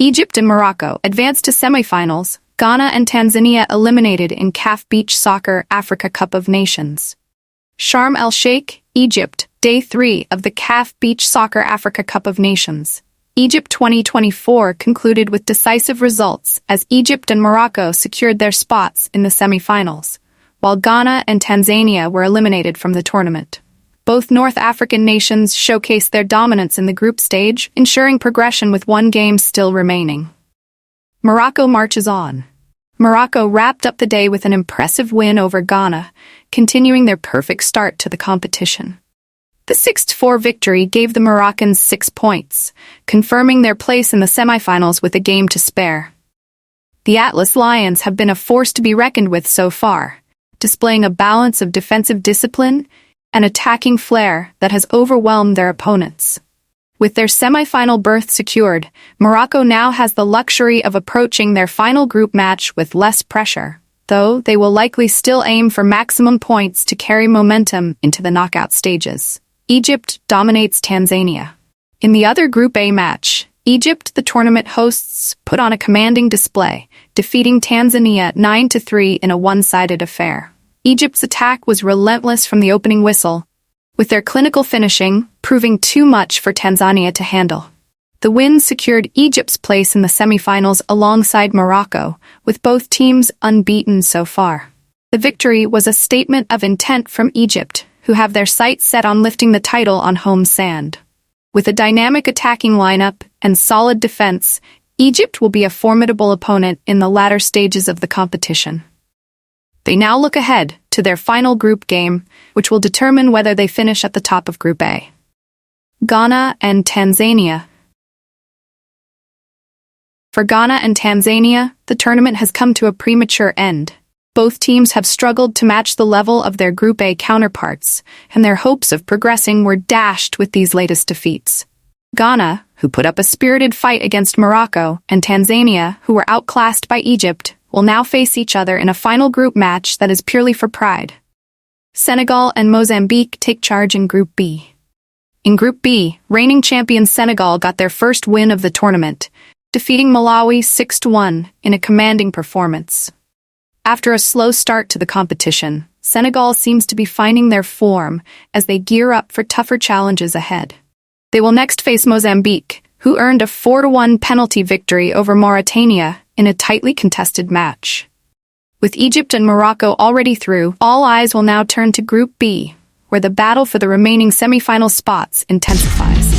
Egypt and Morocco advanced to semifinals. Ghana and Tanzania eliminated in CAF Beach Soccer Africa Cup of Nations. Sharm el-Sheikh, Egypt, Day 3 of the CAF Beach Soccer Africa Cup of Nations. Egypt 2024 concluded with decisive results as Egypt and Morocco secured their spots in the semifinals, while Ghana and Tanzania were eliminated from the tournament. Both North African nations showcased their dominance in the group stage, ensuring progression with one game still remaining. Morocco marches on. Morocco wrapped up the day with an impressive win over Ghana, continuing their perfect start to the competition. The 6-4 victory gave the Moroccans 6 points, confirming their place in the semifinals with a game to spare. The Atlas Lions have been a force to be reckoned with so far, displaying a balance of defensive discipline and attacking flair that has overwhelmed their opponents. With their semifinal berth secured, Morocco now has the luxury of approaching their final group match with less pressure, though they will likely still aim for maximum points to carry momentum into the knockout stages. Egypt dominates Tanzania. In the other Group A match, Egypt, the tournament hosts, put on a commanding display, defeating Tanzania 9-3 in a one-sided affair. Egypt's attack was relentless from the opening whistle, with their clinical finishing proving too much for Tanzania to handle. The win secured Egypt's place in the semifinals alongside Morocco, with both teams unbeaten so far. The victory was a statement of intent from Egypt, who have their sights set on lifting the title on home sand. With a dynamic attacking lineup and solid defense, Egypt will be a formidable opponent in the latter stages of the competition. They now look ahead to their final group game, which will determine whether they finish at the top of Group A. Ghana and Tanzania. For Ghana and Tanzania, the tournament has come to a premature end. Both teams have struggled to match the level of their Group A counterparts, and their hopes of progressing were dashed with these latest defeats. Ghana, who put up a spirited fight against Morocco, and Tanzania, who were outclassed by Egypt, will now face each other in a final group match that is purely for pride. Senegal and Mozambique take charge in Group B. In Group B, reigning champions Senegal got their first win of the tournament, defeating Malawi 6-1 in a commanding performance. After a slow start to the competition, Senegal seems to be finding their form as they gear up for tougher challenges ahead. They will next face Mozambique, who earned a 4-1 penalty victory over Mauritania in a tightly contested match. With Egypt and Morocco already through, all eyes will now turn to Group B, where the battle for the remaining semifinal spots intensifies.